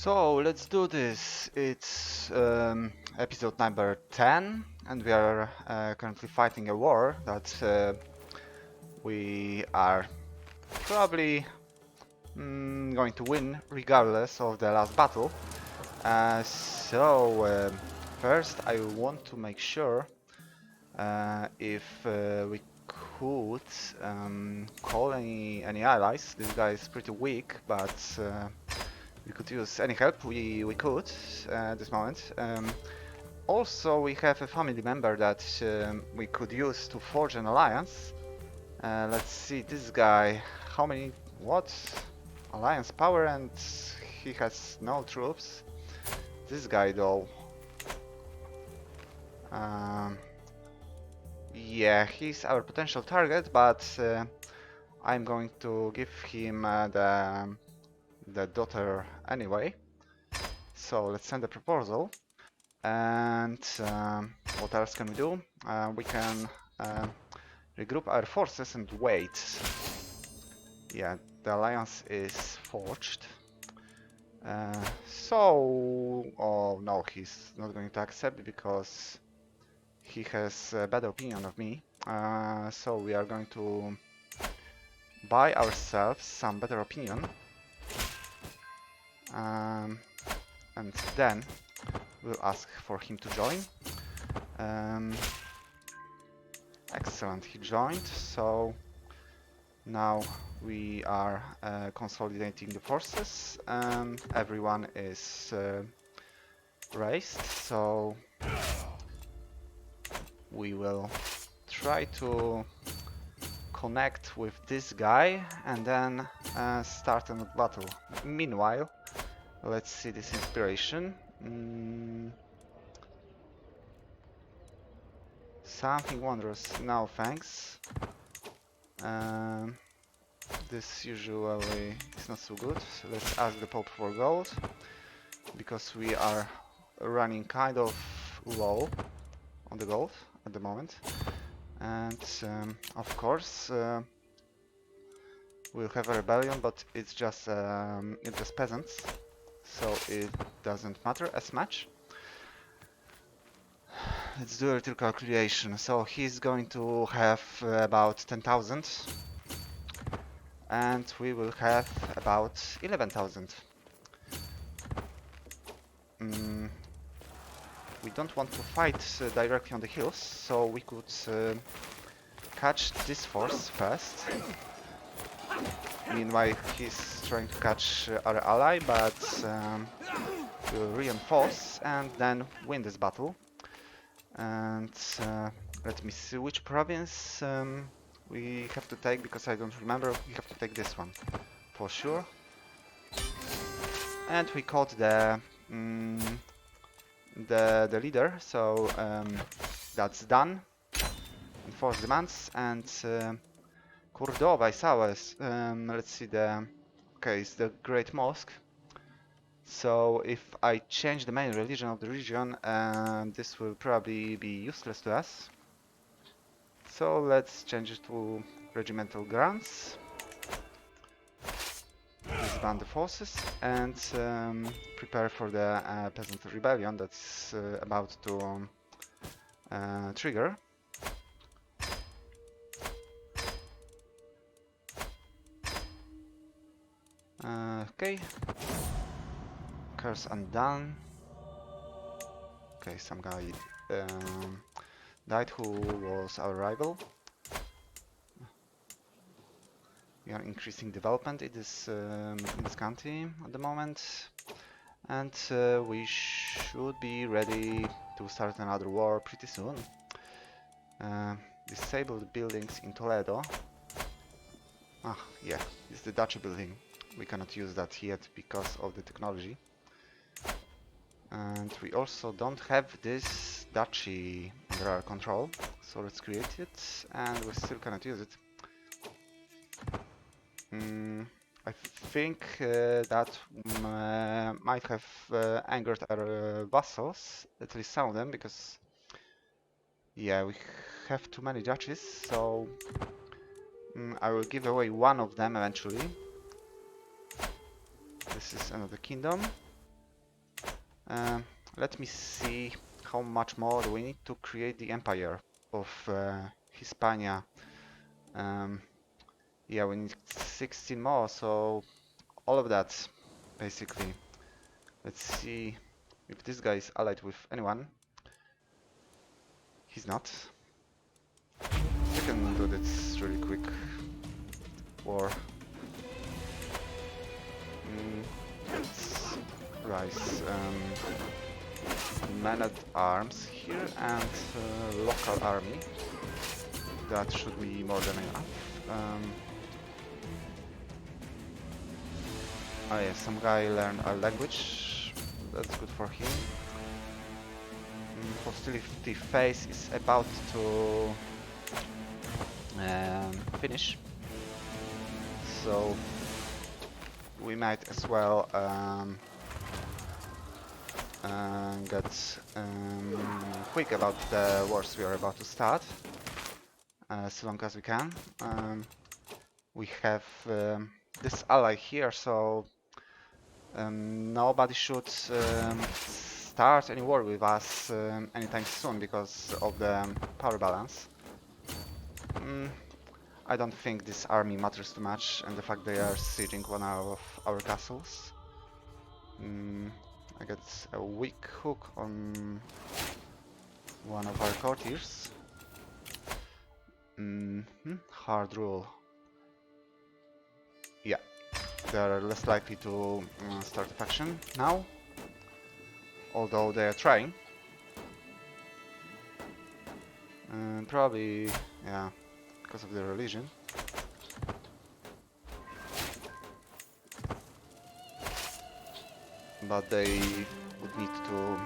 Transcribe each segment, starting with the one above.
So let's do this. It's episode number 10, and we are currently fighting a war that we are probably going to win regardless of the last battle. First I want to make sure if we could call any allies. This guy is pretty weak, but we could use any help we could at this moment. Also, we have a family member that we could use to forge an alliance. Let's see, this guy, how many, what? Alliance power, and he has no troops. This guy though, um, yeah, he's our potential target, but I'm going to give him the daughter anyway. So let's send a proposal. And what else can we do? We can regroup our forces and wait. Yeah, the alliance is forged. Oh no, he's not going to accept because he has a bad opinion of me. So we are going to buy ourselves some better opinion. And then we'll ask for him to join. Excellent, he joined, so now we are consolidating the forces and everyone is raised, so we will try to connect with this guy and then start a battle. Meanwhile, let's see this inspiration. Something wondrous. No, thanks. This usually is not so good. So let's ask the Pope for gold, because we are running kind of low on the gold at the moment. And of course we'll have a rebellion, but it's just peasants, so it doesn't matter as much. Let's do a little calculation. So he's going to have about 10,000, and we will have about 11,000. We don't want to fight directly on the hills, so we could catch this force first. Meanwhile, he's trying to catch our ally, but we'll reinforce and then win this battle. And let me see which province we have to take, because I don't remember. We have to take this one for sure. And we caught the leader, so that's done. Enforce demands, and Cordova is ours. Let's see okay, it's the Great Mosque. So if I change the main religion of the region, this will probably be useless to us. So let's change it to regimental grants. Disband the forces and prepare for the peasant rebellion that's about to trigger. Okay. Curse undone. Okay, some guy died who was our rival. We are increasing development in this country at the moment, and we should be ready to start another war pretty soon. Disabled buildings in Toledo. Ah, yeah, it's the duchy building. We cannot use that yet because of the technology. And we also don't have this duchy under our control, so let's create it, and we still cannot use it. I think that might have angered our vassals, at least some of them, because yeah, we have too many duchies, so I will give away one of them eventually. This is another kingdom. Let me see how much more do we need to create the empire of Hispania. Um, yeah, we need 16 more, so all of that, basically. Let's see if this guy is allied with anyone. He's not. We can do this really quick. War. Let's rise man-at-arms here and local army. That should be more than enough. Oh yeah, some guy learned a language. That's good for him. Hostility phase is about to finish, so we might as well get quick about the wars we are about to start, as long as we can. We have this ally here, so nobody should start any war with us anytime soon because of the power balance. I don't think this army matters too much, and the fact they are sieging one of our castles. I get a weak hook on one of our courtiers. Hard rule. Yeah, they are less likely to start a faction now, although they are trying. Probably, yeah, because of their religion. But they would need too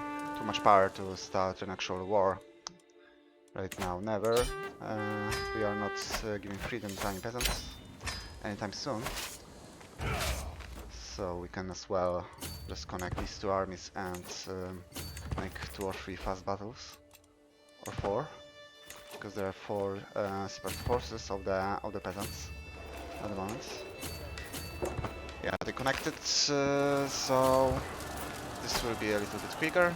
much power to start an actual war. Right now, never. We are not giving freedom to any peasants anytime soon. So we can as well just connect these two armies and make 2 or 3 fast battles, or 4, because there are 4 separate forces of the peasants at the moment. Yeah, they connected, so this will be a little bit quicker.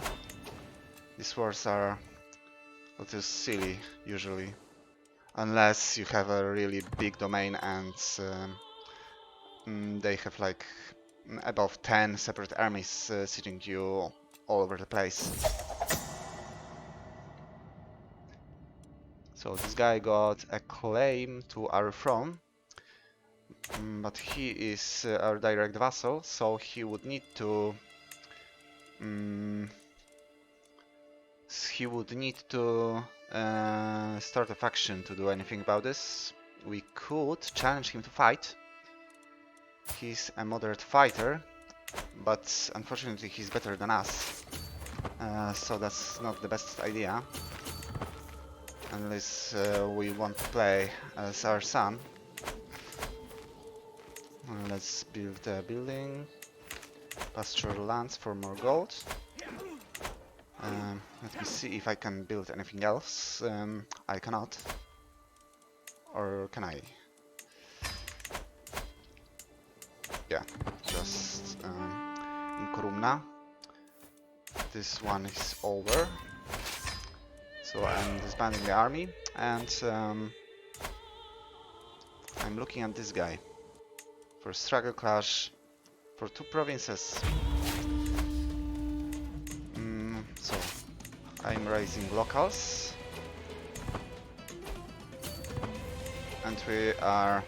These wars are a little silly usually, unless you have a really big domain and they have like above 10 separate armies sieging you all over the place. So this guy got a claim to our throne, but he is our direct vassal, so he would need to start a faction to do anything about this. We could challenge him to fight. He's a moderate fighter, but unfortunately he's better than us, so that's not the best idea, unless we want to play as our son. Let's build a building, pasture lands for more gold. Let me see if I can build anything else. I cannot. Or can I? Yeah, just in Korumna. This one is over. So I'm disbanding the army, and I'm looking at this guy for a struggle clash for 2 provinces. So I'm raising locals, and we are,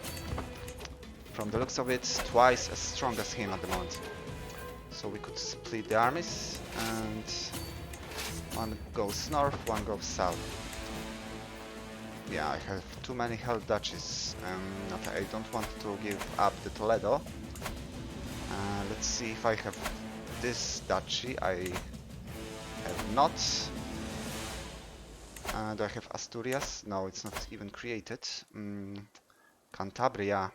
from the looks of it, twice as strong as him at the moment. So we could split the armies, and one goes north, one goes south. Yeah, I have too many held duchies, and I don't want to give up the Toledo. Let's see if I have this duchy. I have not. Do I have Asturias? No, it's not even created. Cantabria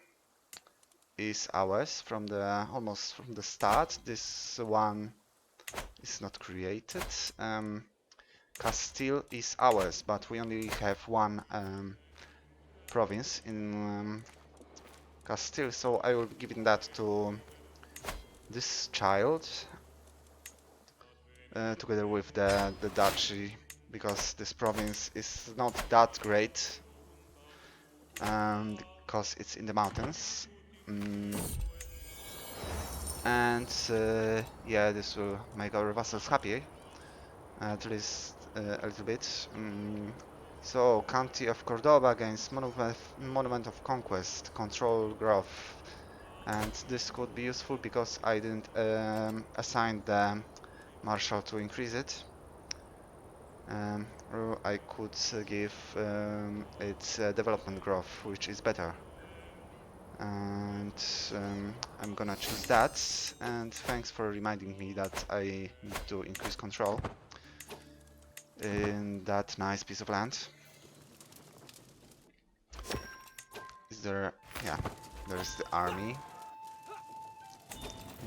is ours from almost from the start. This one is not created. Castile is ours, but we only have 1 province in Castile, so I will be giving that to this child. together with the duchy, because this province is not that great, because it's in the mountains. Mm, and yeah, this will make our vassals happy, at least a little bit. So, County of Cordoba against Monument of Conquest, Control Growth. And this could be useful because I didn't assign the marshal to increase it. Or I could give its development growth, which is better. And I'm gonna choose that. And thanks for reminding me that I need to increase control in that nice piece of land. Is there... yeah, there's the army.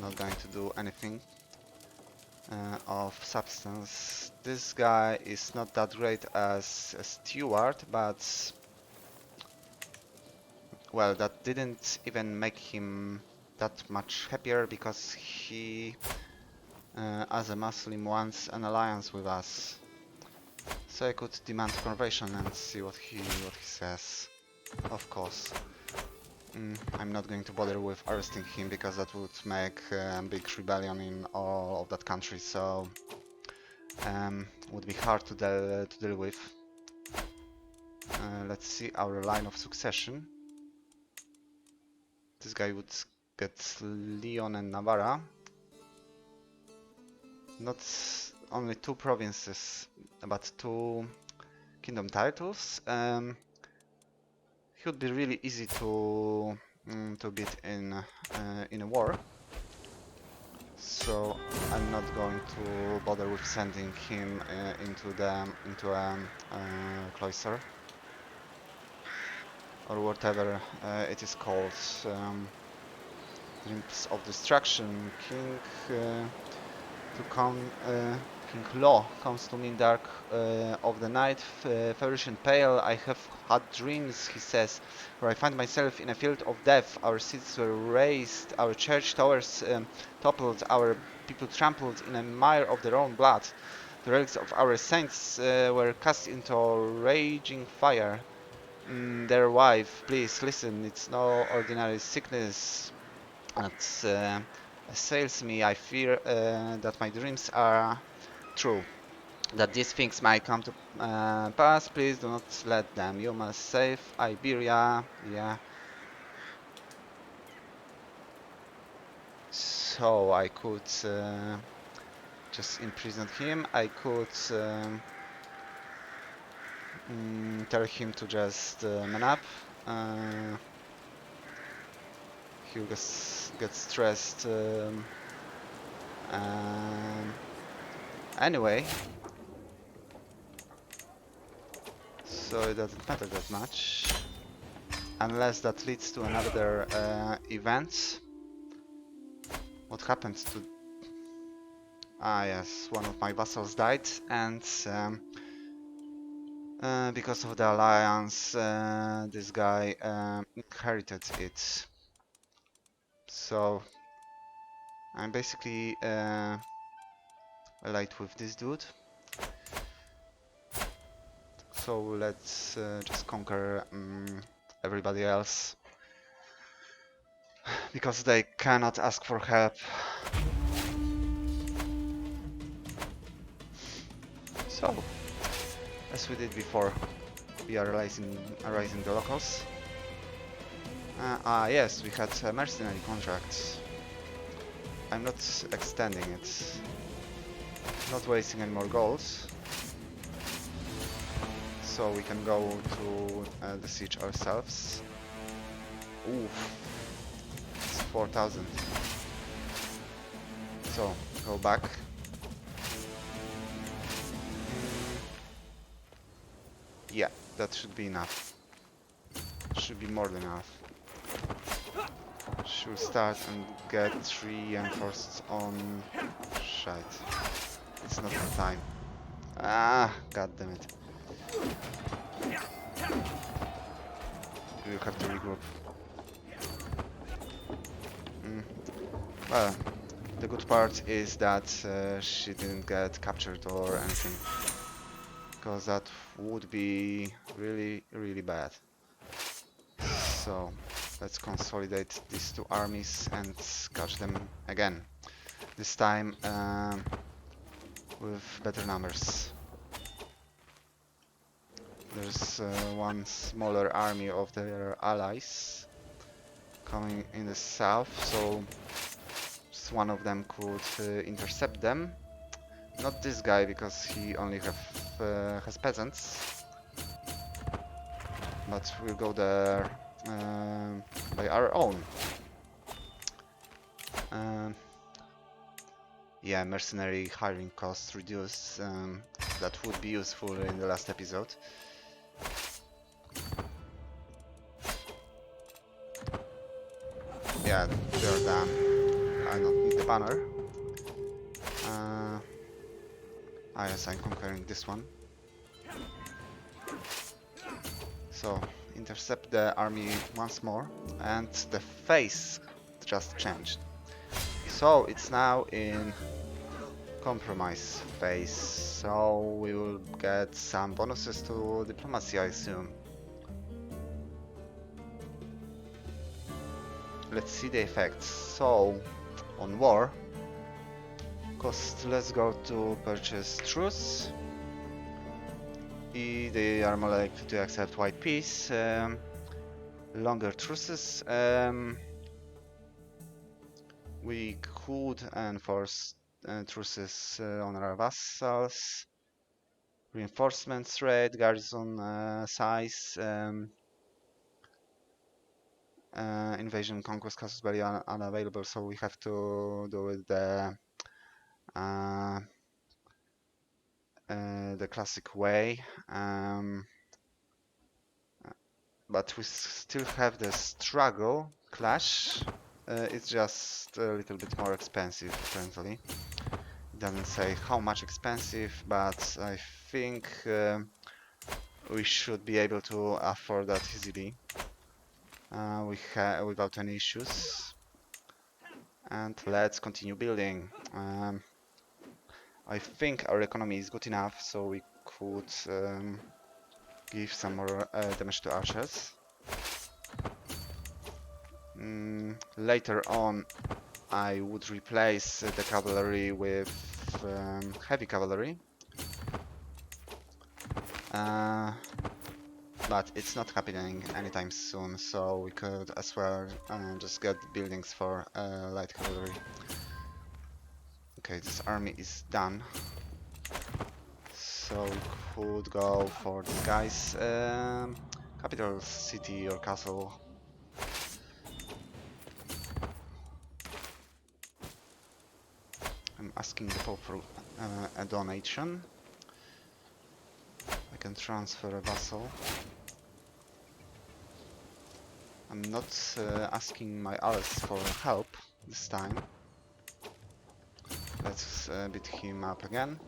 Not going to do anything of substance. This guy is not that great as a steward, but well, that didn't even make him that much happier because he, as a Muslim, wants an alliance with us. So I could demand conversion and see what he says. Of course. I'm not going to bother with arresting him because that would make a big rebellion in all of that country, so would be hard to deal with. Let's see our line of succession. This guy would get Leon and Navarra. Not only 2 provinces, but 2 kingdom titles. He would be really easy to beat in a war. So I'm not going to bother with sending him into a cloister or whatever it is called. Dreams of Destruction. King Law comes to me in dark of the night, feverish and pale. I have had dreams, he says, where I find myself in a field of death. Our cities were razed, our church towers toppled, our people trampled in a mire of their own blood. The relics of our saints were cast into raging fire. Their wife, please listen, it's no ordinary sickness that assails me. I fear that my dreams are true, that these things might come to pass. Please do not let them. You must save Iberia. Yeah. So I could just imprison him. I could tell him to just man up. He'll get stressed. Anyway, so it doesn't matter that much, unless that leads to another event. What happened to... ah yes, one of my vassals died, and because of the alliance, this guy inherited it. So I'm basically allied with this dude. So let's just conquer everybody else, because they cannot ask for help. So, as we did before, we are raising the locals. Yes, we had a mercenary contract. I'm not extending it. Not wasting any more gold. So we can go to the siege ourselves. Oof. It's 4,000. So, go back. Yeah, that should be enough. Should be more than enough. Should start and get reinforced on... shite. It's not the time. Ah, god damn it. We'll have to regroup. Well, The good part is that she didn't get captured or anything, because that would be really, really bad. So let's consolidate these two armies and catch them again. This time with better numbers. There's one smaller army of their allies coming in the south, so one of them could intercept them. Not this guy, because he only has peasants. But we'll go there by our own. Um, yeah, mercenary hiring costs reduced. That would be useful in the last episode. Yeah, they're done. I don't need the banner. Ah yes, I'm conquering this one. So, intercept the army once more, and the face just changed. So, it's now in compromise phase, so we will get some bonuses to diplomacy, I assume. Let's see the effects. So, on war, cost, let's go to purchase truce. They are more likely to accept white peace. Longer truces. We could enforce truces on our vassals. Reinforcements rate, garrison size, invasion, conquest, casus belli unavailable, so we have to do with the classic way. But we still have the struggle clash. It's just a little bit more expensive, apparently. It doesn't say how much expensive, but I think we should be able to afford that easily without any issues. And let's continue building. I think our economy is good enough, so we could give some more damage to archers. Later on, I would replace the cavalry with heavy cavalry. But it's not happening anytime soon, so we could as well just get buildings for light cavalry. Okay, this army is done. So we could go for this guy's capital city or castle. I'm asking the Pope for a donation. I can transfer a vassal. I'm not asking my allies for help this time. Let's beat him up again.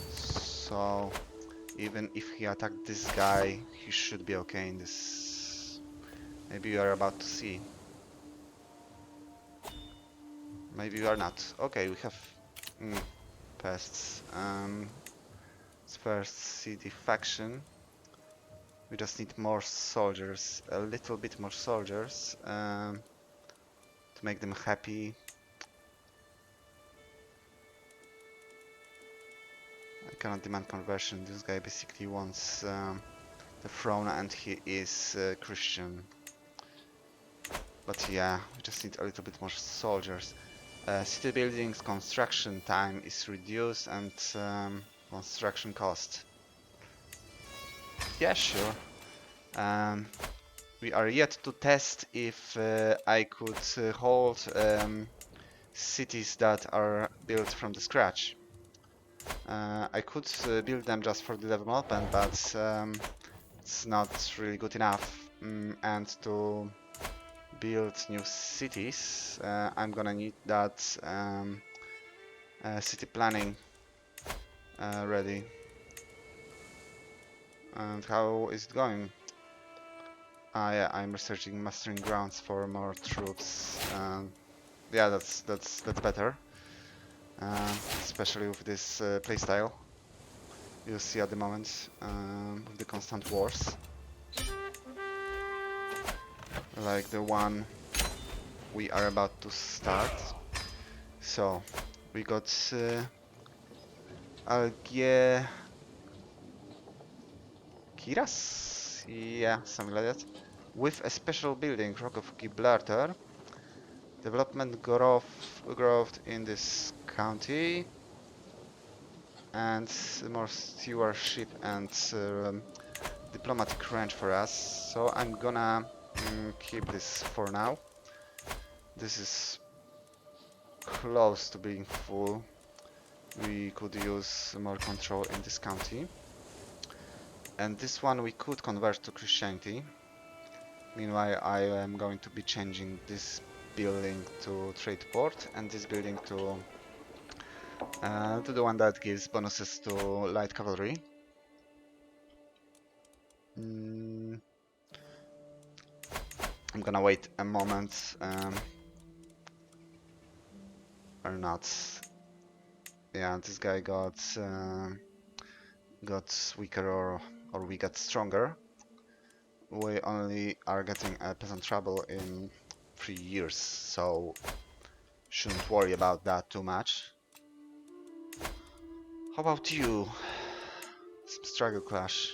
So, even if he attacked this guy, he should be okay in this. Maybe you are about to see. Maybe you are not. Okay, we have pests. Let's first see the faction. We just need more soldiers, a little bit more soldiers to make them happy. I cannot demand conversion. This guy basically wants the throne, and he is Christian. But yeah, we just need a little bit more soldiers. City buildings construction time is reduced, and construction cost. Yeah, sure. We are yet to test if I could hold cities that are built from the scratch. I could build them just for the development, but it's not really good enough. And to build new cities, I'm gonna need that city planning ready. And how is it going? I'm researching mastering grounds for more troops. Yeah, that's better. Especially with this playstyle you see at the moment, with the constant wars, like the one we are about to start. So we got Algiers, Kiras, yeah, something like that, with a special building, Rock of Gibraltar. Development growth in this county, and more stewardship and diplomatic range for us. So I'm gonna keep this for now. This is close to being full. We could use more control in this county. And this one we could convert to Christianity. Meanwhile, I am going to be changing this building to trade port and this building to the one that gives bonuses to light cavalry. Mm, I'm gonna wait a moment, or not. Yeah, this guy got weaker, or we got stronger. We only are getting a peasant trouble in 3 years, so shouldn't worry about that too much. How about you? Some struggle clash.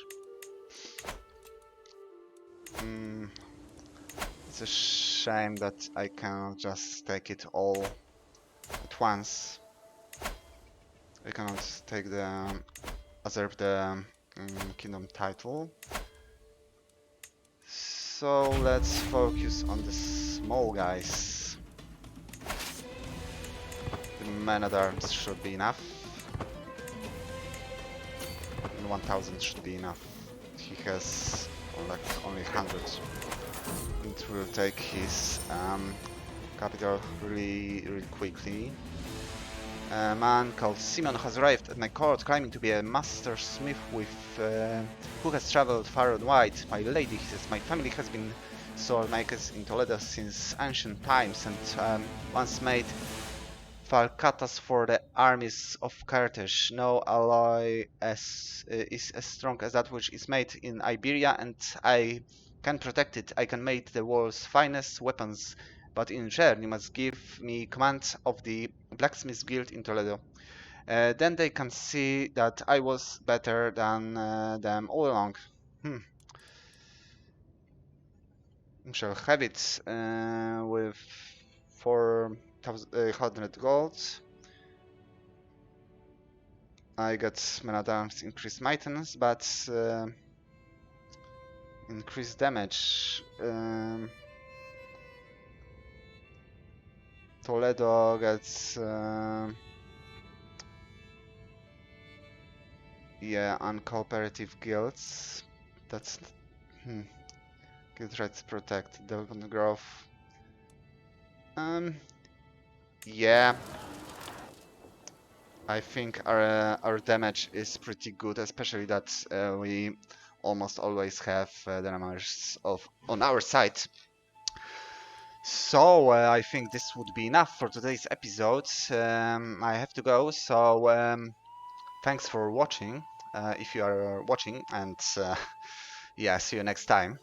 Mm, it's a shame that I cannot just take it all at once. I cannot take the usurp the kingdom title. So let's focus on the small guys. The men at arms should be enough. And 1000 should be enough. He has like only 100. It will take his capital really quickly. A man called Simon has arrived at my court, claiming to be a master smith who has traveled far and wide. My lady, he says, my family has been sword makers in Toledo since ancient times, and once made falcatas for the armies of Carthage. No alloy is as strong as that which is made in Iberia, and I can protect it. I can make the world's finest weapons, but in return you must give me command of the blacksmith's guild in Toledo. Then they can see that I was better than them all along. Hmm. I shall have it with 4,100 gold. I got men at arms increased maintenance, but increased damage. Toledo gets yeah, uncooperative guilds. That's guild rights protect development growth. Yeah, I think our damage is pretty good, especially that we almost always have the numbers on our side. So I think this would be enough for today's episode. I have to go, so thanks for watching, if you are watching, and yeah, see you next time.